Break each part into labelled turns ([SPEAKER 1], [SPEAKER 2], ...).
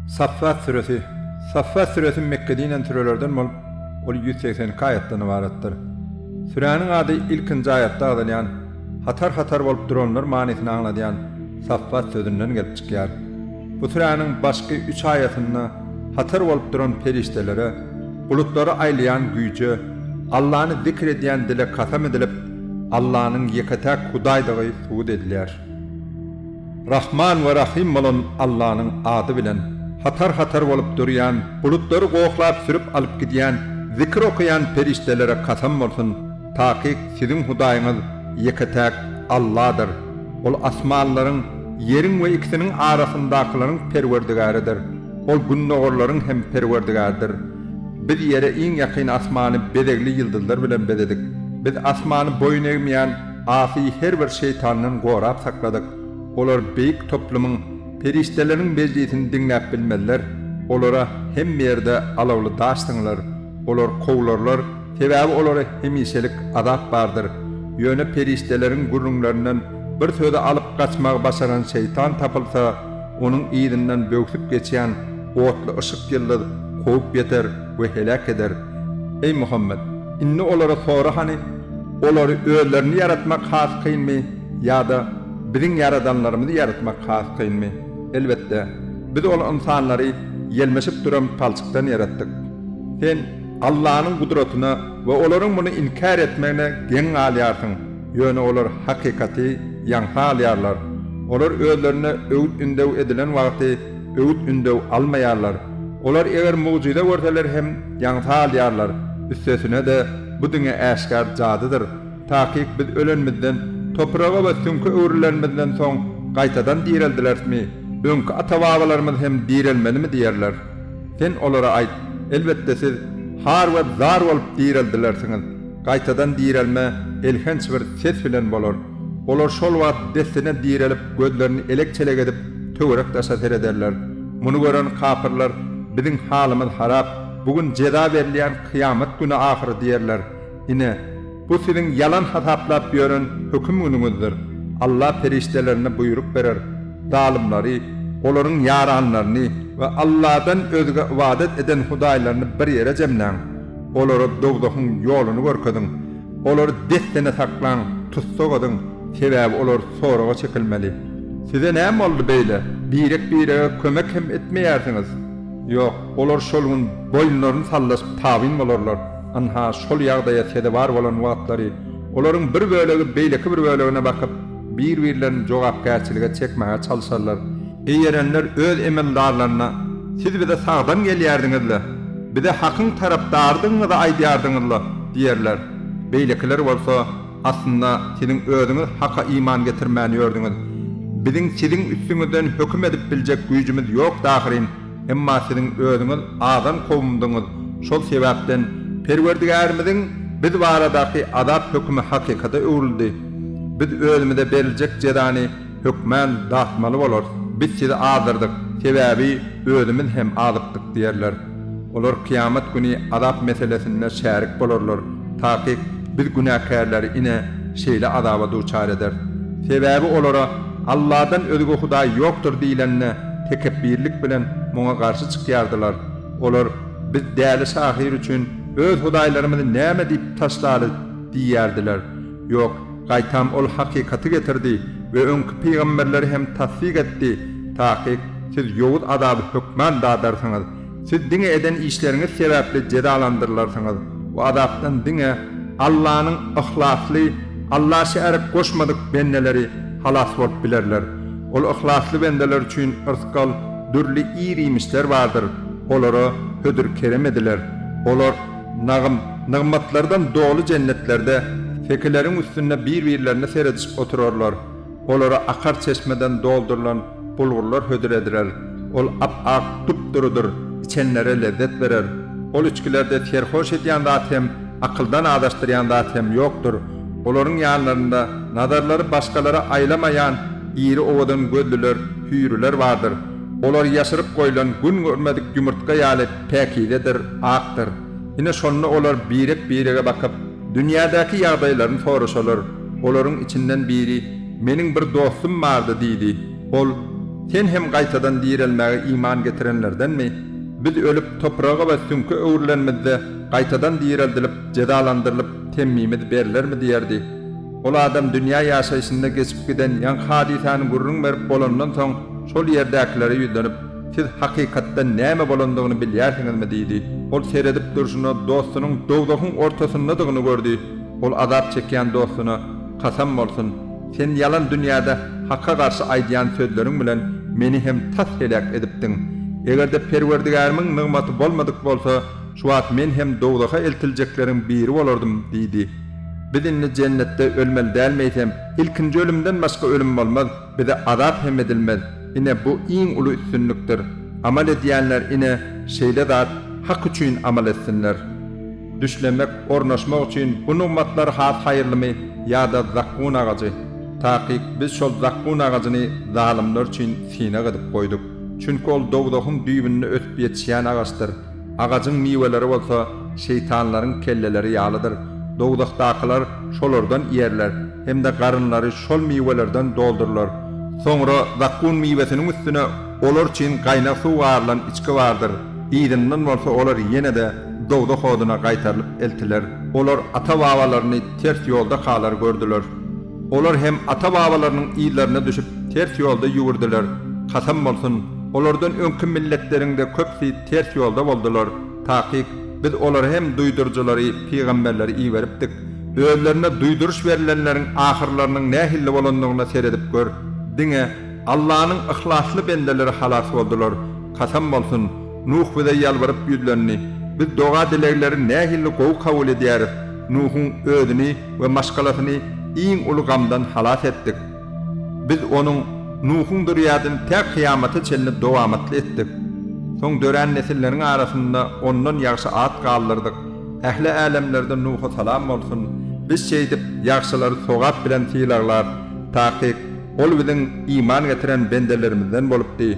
[SPEAKER 1] Saffat suresi. Saffat suresi Mekke'den sürelerden bolup, ol 180 ayetden ibaretdir. Sürenin adı ilkinci ayette agdalyan, hatar bolup duranlar manysini anladyan Saffat sözünden gelip çıkýar. Bu sürenin başka 3 ayetinde hatar bolup duran periştelere, bulutları aylayan güýje, Allah'ını zikredýän dile kasam edilip, Allah'ın yekatak hudaydygy suud edilýär. Rahman ve Rahim bolan Allah'ın adı bilen hatar bolup durýan, bulutları goklap sürüp alıp gidýän, zikir okuyan periştelere kasam bolsun, taky sizin hudaýyňyz yekatak Allah'dır. Ol asmanlaryň, yerin we ikisiniň arasyndakylaryň perwerdigaridir. Ol günnogorlaryň hem perwerdigaridir. Biz yere iň ýakyn asmany bedegli ýyldızlar bilen bededik. Biz asmany boyun egmeýän asy her bir şeytanyň gorap sakladyk. Olar beýik toplumyň perişteleriň mezgitini diňläp bilmeliler. Olara hem ýerde alawly daşdyňlar. Olar kowlarlar, sebäbi olara hemişelik azap bardyr. Ýöne perişteleriň gurrunlaryndan bir söze alyp gaçmak başaran şeytan tapylsa, onuň ýerinden böksüp geçýän otly ışık ýyldız kovup ýeter we helak eder. Ey Muhammed, inni olara sonra hani olary öýlerini yaratmak has kynmy ýa-da biziň yaradanlarymyzy yaratmak has kynmy? Elbetde biz ol insanlary ýelmeşip duran palçykdan yaratdyk. Sen Allah'ın kudretine ve olaryň bunu inkar etmegine geň alýarsyň. Ýöne olar hakykati ýanha alýarlar. Olar öýlerine öwüt ündew edilen wagty öwüt ündew almaýarlar. Olar eger mucize görseler hem ýanha alýarlar. Üstesine de bu diňe äşkar jadydyr. Taky biz ölenmizden, toprağa we sünkü öwrilenmizden soň gaýtadan direldilermi? Öňkü ata-babalarymyz hem direlmenimi diýerler. Sen olara aýt, elbetde siz har we zar bolup direldilersiňiz. Gaýtadan direlme elhenç bir ses bilen bolar. Olar şol wagt destine direlip gözlerini elekçelek edip töwerek taşa serederler. Muny gören kafirler biziň halymyz harap, bugün ceza berilýän kıyamet günü ahyry diýerler. Ine bu siziň yalan hasaplap ýören höküm günüňizdir. Allah periştelerine buyruk berer. Zalimleri, olaryň yaranlaryny we Allah'dan özge ibadet eden hudaýlaryny bir ýere jemläň. Olary dogdahyň ýoluny görkezdiň. Olary destine saklaň, tutsagydyň. Sebäbi olar soraga çekilmeli. Size näme boldy beýle? Birek kömek hem etmeýärsiňiz. Ýok, olar şolgun boyunlaryny sallaşyp tabyn bolarlar. Anha şol ýagdaýa sedebar bolan wagtlary, olaryň bir bölegi beýleki bir bölegine bakyp, bir-birlerini jogapkärçilige çekmäge çalşarlar. Eýerenler öz emeldarlaryna, siz bize sagdan gelýärdiňizle, bize hakyň tarapdardyňyzy aýdýardyňyzla diýerler. Beýlekiler bolsa, aslında siziň özüňiz haka iman getirmäni ýördüňiz. Biziň siziň üstüňizden höküm edip biljek güýjümiz ýok dahirin, emma siziň özüňiz adam kowumdyňyz. Şol sebäpden Perwerdigarymyzyň biz baradaky azap hökümi hakykata öwrüldi. Biz özümizde beriljek jezany hökmän dağıtmaly bolar. Biz sizi adyrdyk, sebäbi özümiz hem adypdyk diýerler. Olar kıyamet günü azap meselesinde şärik bolarlar. Taky biz günahkärleri ine şeýle azaba duçar eder. Sebäbi olara Allah'dan özge hudaý ýokdur diýilenne tekebbirlik bilen muňa garşy çykýardylar. Olar biz däli şahir üçin öz hudaýlarymyzy näme diýip taşlaly diýerdiler. Ýok, gaýtam ol hakykaty getirdi we öňkü peýgamberleri hem tasdik etdi. Taky siz ýowuz adaby hökmän dadarsyňyz. Siz diňe eden işleriňiz sebäpli cezalandyrlarsyňyz. Bu adapdan diňe Allah'ın ihlasly, Allah şerik goşmadyk bendeleri halas bolup bilerler. Ol ihlasly bendeler üçin ırskal dürli irimişler bardyr. Olara hödür kerem ediler. Olar nagmatlardan dolu cennetlerde fekileriň üstünde bir-birlerine seredip oturarlar. Olara akar çeşmeden doldurulan bulgurlar hödür ediler. Ol ap-ak dupdurudur, içenlere lezzet verer. Ol içkilerde terhoş edýän zat hem akıldan adaşdyrýan zat hem ýokdur. Olaryň ýanlarynda nazarlary başgalara aýlamaýan iri owadan gözlüler, hüýrüler bardyr. Olar ýaşyryp goýulan gün görmedik ýumurtka ýaly päkidedir, akdyr. Ine şonu olar birege bakyp, dünýädäki ýagdaýlaryny soraşalar. Olaryň içinden biri, "Meniň bir dostum bardy" diýdi. Ol, sen hem gaýtadan diýrelmäge iman getirenlerdenmi? Biz ölüp toprağa we sünkü öwürlenmezde gaýtadan diýreldilip, cezalandyrylyp, temmimiz berilermi diýerdi. Ol adam dünýä ýaşaýşynda geçip giden ýan hadisany gurrun berip bolandan soň şol ýerdäkilere ýüzlenip, siz hakykatda näme bolandygyny bilýärsiňizmi diýdi. Ol seredip durşuny dostunyň dowdagyň ortasyndadygyny gördi. Ol azap çekýän dostuny kasam bolsun, sen yalan dünýäde hakka garşy aýdýan sözleriň bilen meni hem tas helak edipdiň. Egerde Perwerdigarymyň nygmaty bolmadyk bolsa, şu wagt men hem dowdaga eltiljekleriň biri bolardym diýdi. Bizinni cennette ölmeli dälmeýsem, ilkinji ölümden başga ölüm bolmaz, bize azap hem edilmez. Ine bu iň uly üstünlükdir. Amal edýänler ine şeýle zat hak üçin amal etsinler. Düşlemek, ornaşmak üçin bu nygmatlar has haýyrlymy ýa-da zakkun agacy. Takyk biz şol zakkun agacyny zalimler üçin sine gydyp goýduk. Çünki ol dowdagyň düýbünde ötüp ýetişýän agaçdyr. Agacyň miweleri bolsa şeytanlaryň kelleleri ýalydyr. Dowdakdakylar şolardan ýerler, hem de garynlary şol miwelerden doldurlar. Soňra zakkun miwesiniň üstüne olar üçin gaýnak suw garlan içki bardyr. Ýygynyň bolsa olar ýene de dowda hodyna gaýtarylyp eltiler. Olar ata-babalaryny ters ýolda kalar gördüler. Olar hem ata-babalarynyň ýylaryna düşüp ters ýolda ýugurdylar. Kasam bolsun, olardan öňkü milletlerinde köpsi ters ýolda boldular. Takyk biz olar hem duýdurjylary, peýgamberleri iýeripdik. Özlerine duýduruş berilenleriň ahyrlarynyň nähilli bolandygyna seredip gör. Diňe Allah'ın ihlasly bendeleri halas boldular. Kasam bolsun, Nuh bize ýalbaryp ýüzlerini, biz doga dilegleri nähilli gowy kabul edýäris. Nuh'un ödüni we maşgalasyny iň uly gamdan halas etdik. Biz onuň Nuh'un dürýadyny tek kıyamata çelini dowamatly etdik. Soň dören nesilleriň arasynda ondan ýagşy at galdyrdyk. Ähli älemlerde Nuh'a salam bolsun. Biz şeýdip ýagşylary sogap bilen tiýlarlar. Takyk ol biziň iman getiren bendelerimizden bolupdy.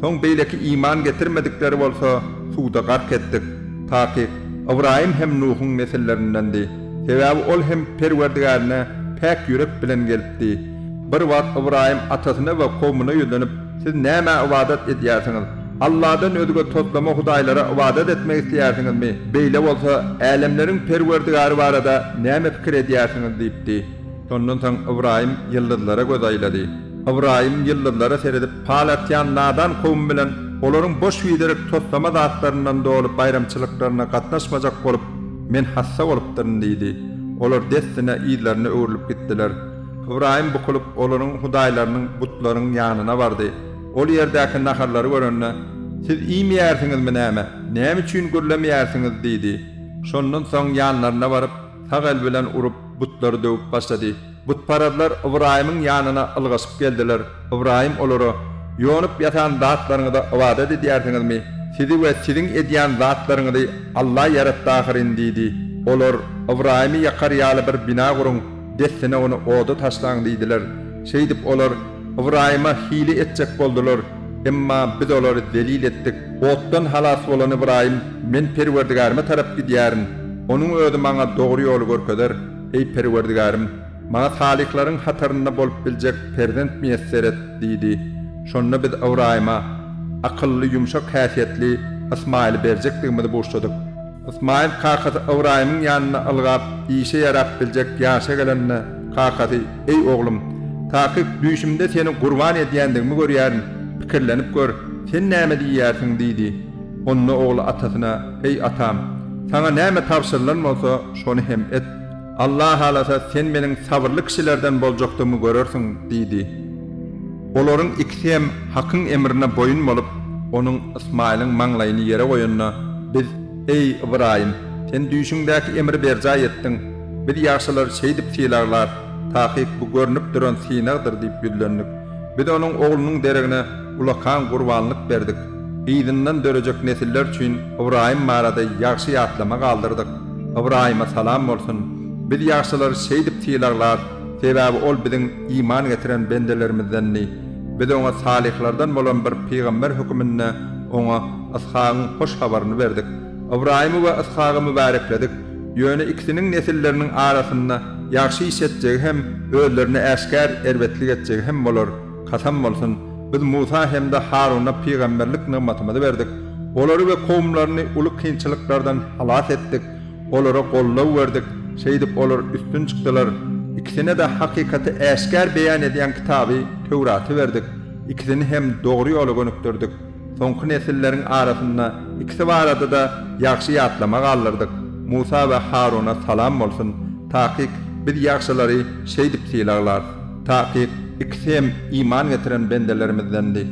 [SPEAKER 1] Soň beýleki iman getirmedikleri bolsa suwda gark etdik. Takyk Ibrahim hem Nuh'un nesillerindendi. Sebäbi ol hem Perwerdigaryna pek ýürek bilen gelipdi. Bir wagt Ibrahim atasyna we kowmuna ýölenip, siz näme ibadat edýärsiňiz? Allah'dan özgü toplama hudaýlara ibadat etmek istəyärsiniňizmi? Beýle bolsa, älemleriň Perwerdigary barada näme pikir edýärsiňiz diýipdi. Ondan soň Ibrahim ýyldızlara göz aýlady. Ibrahim ýyldızlara seredip palatýan nadan kowm bilen olaryň boş ýerek toplama zatlaryndan dolup bayramçylyklaryna gatnaşmajak bolup, men hassa bolupdyryn diýdi. Olar destine ýyllaryny öwrülip gitdiler. Ibrahim bukulup olaryň hudaýlarynyň butlaryň ýanyna bardy. Ol ýerdäki naharlary görende, siz iýmeýärsiňizmi näme? Näme üçin gürlemýärsiňiz diýdi. Şondan soň ýanlaryna baryp, sagal bilen urup butlary döwüp başlady. Butparadlar Ibrahimyň ýanyna ylgaşyp geldiler. Ibrahim olary, ýonyp ýatan zatlaryňyza ibadat edýärsiňizmi? Sizi we siziň edýän zatlaryňyzy Allah yaratdy ahyrin diýdi. Olar Ibrahimy ýakar ýaly bir bina gurun, destine onu oda taşlaň diýdiler. Şeýdip olar Ibrahim'a hile etjek boldular. Emma biz olary delil etdik. Otdan halas bolan Ibrahim, men Perwerdigaryma tarap gidýärin. Onuň özi maňa dogry ýol görkezler. Ey Perwerdigarym, maňa saliklaryň hatarynda bolup biljek perzent miýesser et diýdi. Şonda biz Ibrahim'a akylly, ýumşak häsiýetli Ismail berjekdigimizi boşladyk. Ismail kakasy Ibrahimyň ýanyna ylgap, işe ýarap biljek ýaşa gelenne kakasy, ey oglum, takyk düşümde seni gurban edýändigimi görýärin, pikirlenip gör, sen näme diýýärsiň diýdi. Onda ogly atasyna, ey atam, sana näme tapşyrylan bolsa şonu hem et. Allah halasa sen meniň sabırly kişilerden boljakdymy görersiň diýdi. Olaryň ikisi hem hakyň emrine boyun bolup, onuň Ismail'in maňlaýyny ýere goýanyna, biz, ey Ibrahim, sen düşüňdäki emri berja etdiň. Bir ýaşylar şeýdip tiýlarlar, takyk bu görnüp duran sinagdyr diýip billendik. Biz onuň oglunyň deregine ulakan gurbanlyk berdik. Ýygynyň dörejek nesiller üçin Ibrahim marada ýaşy ýatlama galdyrdyk. Ibrahim'a salam bolsun. Biz ýaşylar şeýdip tiýlarlar, sebäbi ol biziň iman getiren bendelerimizdenni. Biz oňa salihlardan bolan bir peýgamber hukmyny, oňa Ishagyň hoş habaryny berdik. Ibrahimy we Ishagy mübarekledik. Ýöne ikisiniň nesilleriniň arasynda ýaşy işetjegi hem özlerini äşkär erbetlik etjegi hem bolar. Kasam bolsun, Biz Musa hem de Harun'a peygamberlik nimetimizi verdik. Olary ve kowmlaryny uly kynçylyklardan halas etdik. Olara gollaw verdik. Şeýdip olar üstün çykdylar. İkisine de hakikaty äşkär beýan edýän kitaby Tewraty verdik. İkisini hem dogry ýola gönükdirdik. Soňky nesilleriň arasynda ikisi barada da ýaxşy ýatlama galdyrdyk. Musa we Haruna salam bolsun. Taýyk biz ýaxşylary şeýdip siýlarlar. Taýyk ikisi hem iman getiren bendelerimizdendi.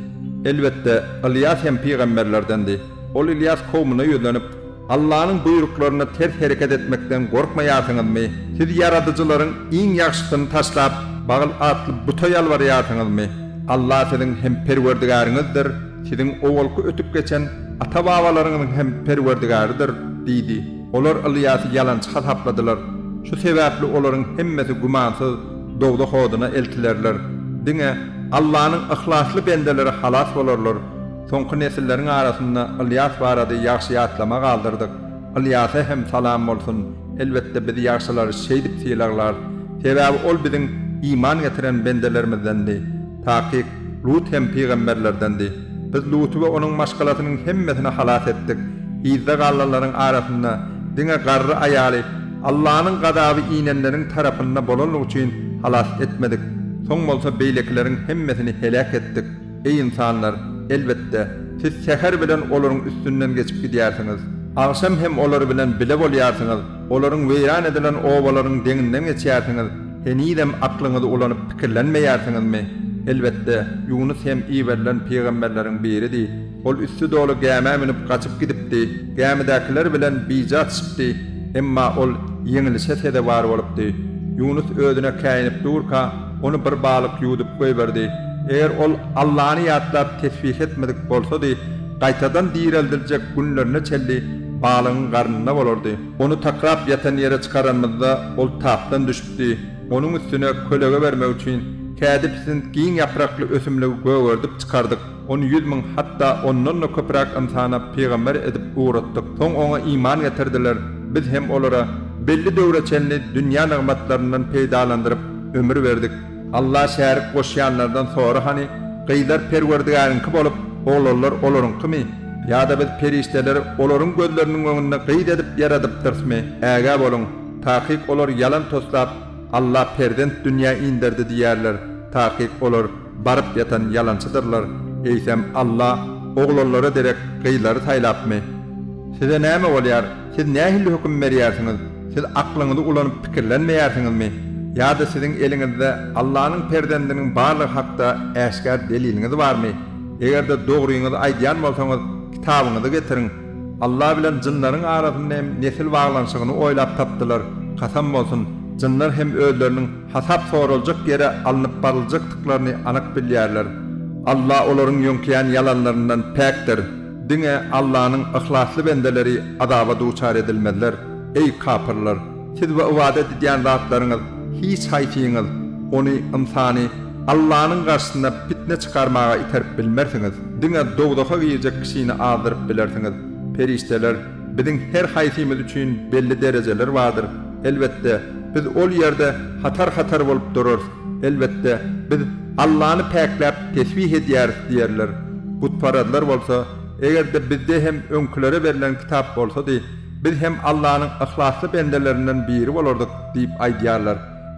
[SPEAKER 1] Elbette İlyas hem peygamberlerdendi. Ol İlyas kowmuna ýölenip Allah'ın buyruklarına ters hareket etmekten korkmayarsınızmı? Siz yaratıcıların en yaxşısını taşlap, bağıl atlı buta yalvaryarsınızmı? Allah sizin hem perverdigarınızdır, sizin oğulku ötüp geçen ata babalarının hem perverdigarıdır, dedi. Olar İlyas'ı yalancı hasapladılar. Şu sebeple onların hemmesi gumansız, doğdu hoduna eltilerler. Dine Allah'ın ihlaslı bendeleri halas olurlar. Soňky nesillerin arasynda İlyas barady ýaxşy ýatlama galdyrdyk. İlyas'a hem salam bolsun. Elbette biz ýaxşylary şeýdip siýlarlar. Sebäbi ol biziň iman getiren bendelerimizendi. Taýyk Lut hem peygamberlerdendi. Biz Luty we onuň maşgalatynyň hemmesini halas etdik. İzde gallaryň arasynda diňe garry aýaly Allah'ın gadaby iýnenleriň tarapynda bolanlyk üçin halas etmedik. Soň bolsa beýlekleriň hemmesini helak etdik. Ey insanlar, elbette siz seher bilen olaryň üstünden geçip gidýärsiňiz. Akşam hem olary bilen bile bolýarsyňyz. Olaryň weýran edilen owalaryň deňinden geçýärsiňiz. Henidem aklyňyzy ulanyp pikirlenmeýärsiňizmi? Elbette Yunus hem iýberlen peygamberleriň biridi. Ol üstü dolu gäme minip gaçyp gidipdi. Gämedekiler bilen biza çypdy. Emma ol ýeňilişe sede bar bolupdy. Yunus özüne käýnip durka onu bir balyk ýudup goýberdi. Eğer ol Allah'ını ýatlap tesbih etmedik bolsady, gaýtadan diýreldirecek günlerine çelli balığın garnyna bolardy. Onu takrap yatan ýere çykaranmyzda ol tapdan düşüpdi. Onun üstüne kölege bermek üçin kädipsin giň ýaprakly ösümligi göwerdip çykardyk. Onu 100 000 hatta ondan da köprak insana peygamber edip uğratdyk. Soň oňa iman getirdiler. Biz hem olara belli döwre çelli dünýä nimetlerinden peýdalandyryp ömür verdik. Allah şärik goşýanlardan sonra hani gıydar perwerdigarynky bolup oğullar olaryňkymy? Ýa-da biz perişteler olaryň gözleriniň öňünde gıyd edip ýaradypdyrsmy? Äge bolun, taýyk olar yalan toslap Allah perdent dünýä indirdi diýerler. Taýyk olar baryp ýatan yalançydyrlar. Eýsem Allah oğullara derek gıylary taýlapmy? Size näme bolýar? Siz nähili höküm berýärsiňiz? Siz aklyňyzy ulanyp pikirlenmeýärsiňizmi? Ya da sizin elinizde Allah'ın perdendinin barlyk hakda äşkär deliliniz barmy? Eger de dogryňyzy aýdýan bolsaňyz, kitabyňyzy getirin. Allah bilen jynlaryň arasynda hem nesil baglanşygyny oýlap tapdylar. Kasam bolsun, jynlar hem özleriniň hasap soraljak ýere alınıp baryljakdyklaryny anyk bilýärler. Allah olaryň ýönkýän yalanlaryndan päkdir. Diňe Allah'ın ihlasly bendeleri azaba duçar edilmezler. Ey kapyrlar, siz we ibadet edýän zatlaryňyz hiç hayfiňiz, onu insany Allah'ın karşısında fitne çıkarmağa iterip bilmersiňiz. Diňe dogdaga giýjek kişini azyryp bilersiňiz. Perişteler biziň her hayfimiz üçin belli dereceler bardyr. Elbette biz ol ýerde hatar bolup durur. Elbette biz Allah'ını päklep tesbih edýär diýerler. Butparadlar bolsa, egerde bizde hem öňkülere berilen kitap bolsady, biz hem Allah'ın ihlasly bendelerinden biri bolardyk diýip aýdýarlar.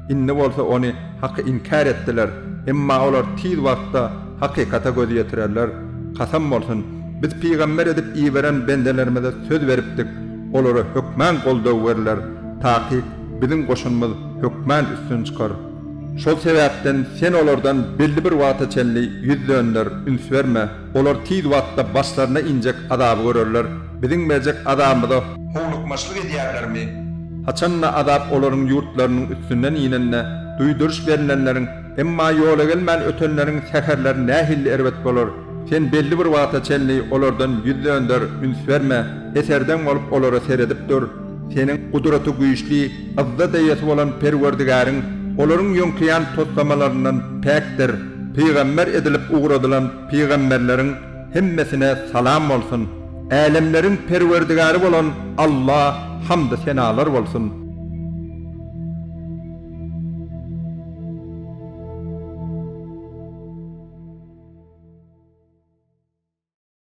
[SPEAKER 1] İnne bolsa onu haqqy inkar etdiler. Emma olar tiz wagtda hakykata göz ýetirerler. Kasam bolsun, biz peygamber edip iýberen bendelerimize söz beripdik. Olara hökmän goldaw berler. Taýyk biziň goşunmyz hökmän üstün çykar. Şol sebäpden sen olardan belli bir wagta çelli ýüz dönder, üns berme. Olar tiz wagtda başlaryna injek azaby görerler. Biziň berjek azabymyza howlukmaşlyk edýärlermi? Haçanna azap olaryň ýurtlarynyň üstünden ýinenne duýduruş berilenleriň emma ýola gelmän ötenleriň seherleri nähilli erbet bolar. Sen belli bir wagta çelli olardan ýüz dönder, üns berme. Eserden bolup olara seredip dur. Senin gudraty güýçli, azza daýaty bolan perwerdigaryň olaryň ýönkýän toslamalaryndan päkdir. Peygamber edilip uğradylan peygamberleriň hemmesine salam bolsun. Älemleriň perwerdigary bolan Allah hamda senalar bolsun.